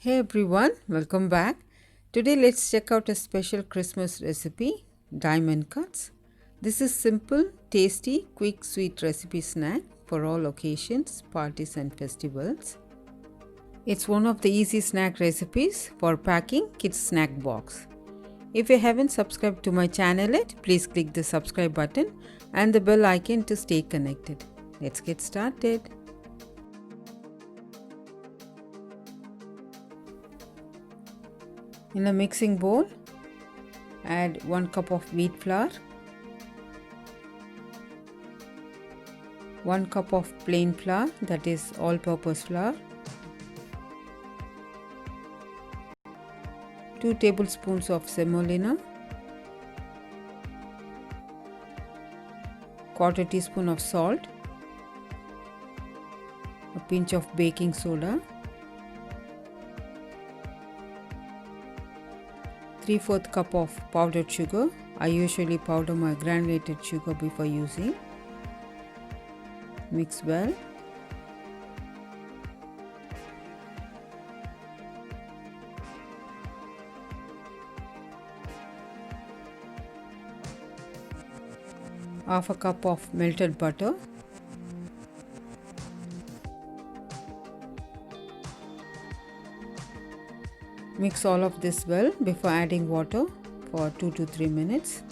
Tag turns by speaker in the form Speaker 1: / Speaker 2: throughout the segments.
Speaker 1: Hey everyone, welcome back. Today let's check out a special Christmas recipe, diamond cuts. This is simple, tasty, quick sweet recipe snack for all occasions, parties and festivals. It's one of the easy snack recipes for packing kids snack box. If you haven't subscribed to my channel yet, please click the subscribe button and the bell icon to stay connected. Let's get started. In a mixing bowl, add 1 cup of wheat flour, 1 cup of plain flour, that is all-purpose flour, 2 tablespoons of semolina, quarter teaspoon of salt, a pinch of baking soda, 3/4 cup of powdered sugar. I usually powder my granulated sugar before using. Mix well. Half a cup of melted butter. Mix all of this well before adding water for 2 to 3 minutes.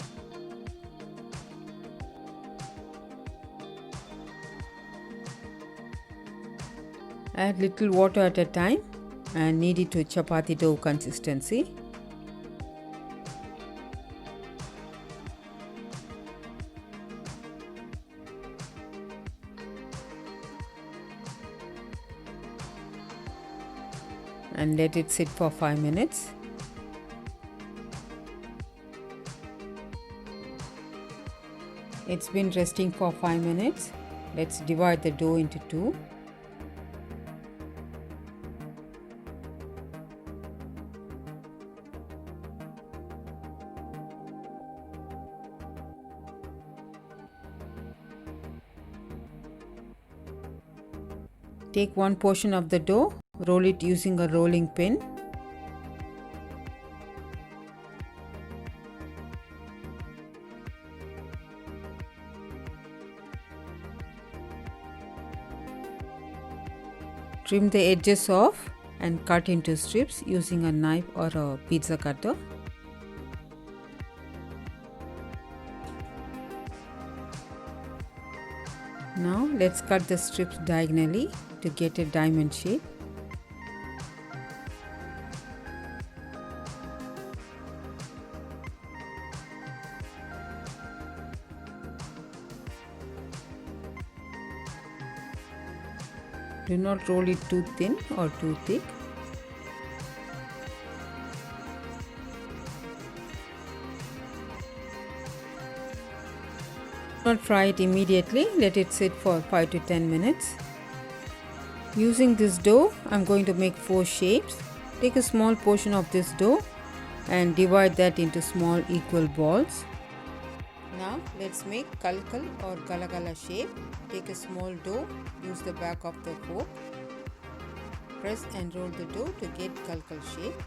Speaker 1: Add little water at a time and knead it to chapati dough consistency. And let it sit for 5 minutes. It's been resting for 5 minutes. Let's divide the dough into two. Take one portion of the dough, roll it using a rolling pin. Trim the edges off and cut into strips using a knife or a pizza cutter. Now let's cut the strips diagonally to get a diamond shape. Do not roll it too thin or too thick. Do not fry it immediately, let it sit for 5 to 10 minutes. Using this dough, I'm going to make 4 shapes. Take a small portion of this dough and divide that into small equal balls. Now let's make kalkal or kalakala shape. Take a small dough, use the back of the fork. Press and roll the dough to get kalkal shape.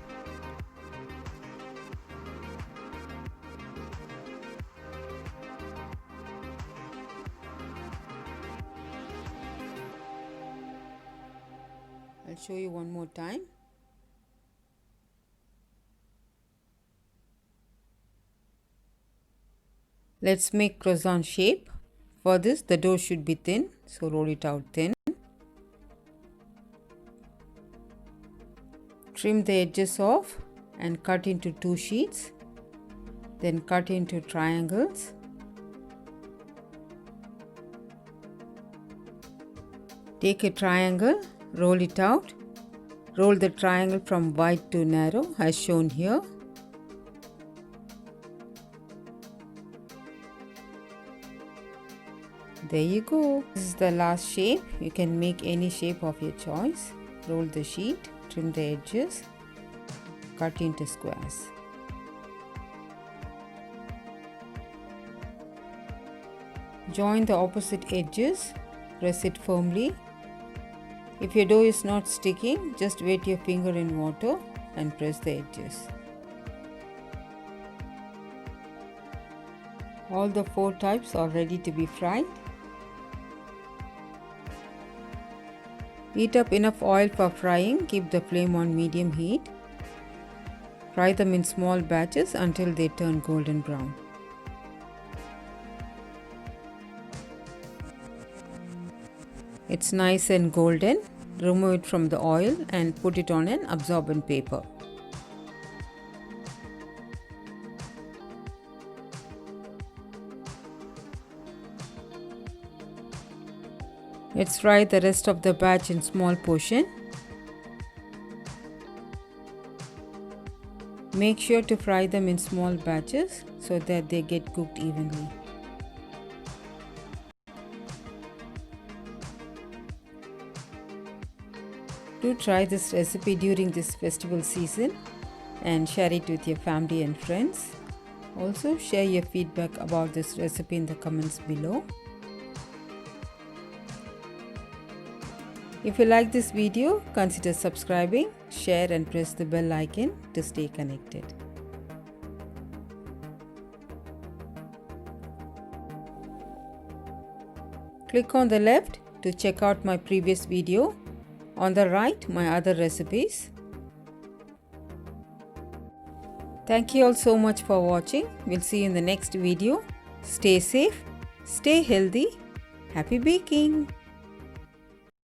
Speaker 1: I'll show you one more time. Let's make croissant shape. For this, the dough should be thin, so roll it out thin. Trim the edges off and cut into 2 sheets. Then cut into triangles. Take a triangle, roll it out. Roll the triangle from wide to narrow as shown here. There you go. This is the last shape. You can make any shape of your choice. Roll the sheet, trim the edges, cut into squares. Join the opposite edges, press it firmly If your dough is not sticking, just wet your finger in water and press the edges. All the 4 types are ready to be fried. Heat up enough oil for frying. Keep the flame on medium heat. Fry them in small batches until they turn golden brown. It's nice and golden. Remove it from the oil and put it on an absorbent paper. Let's fry the rest of the batch in small portion. Make sure to fry them in small batches so that they get cooked evenly. Do try this recipe during this festival season and share it with your family and friends. Also, share your feedback about this recipe in the comments below. If you like this video, consider subscribing, share and press the bell icon to stay connected. Click on the left to check out my previous video. On the right, my other recipes. Thank you all so much for watching. We'll see you in the next video. Stay safe, stay healthy. Happy baking!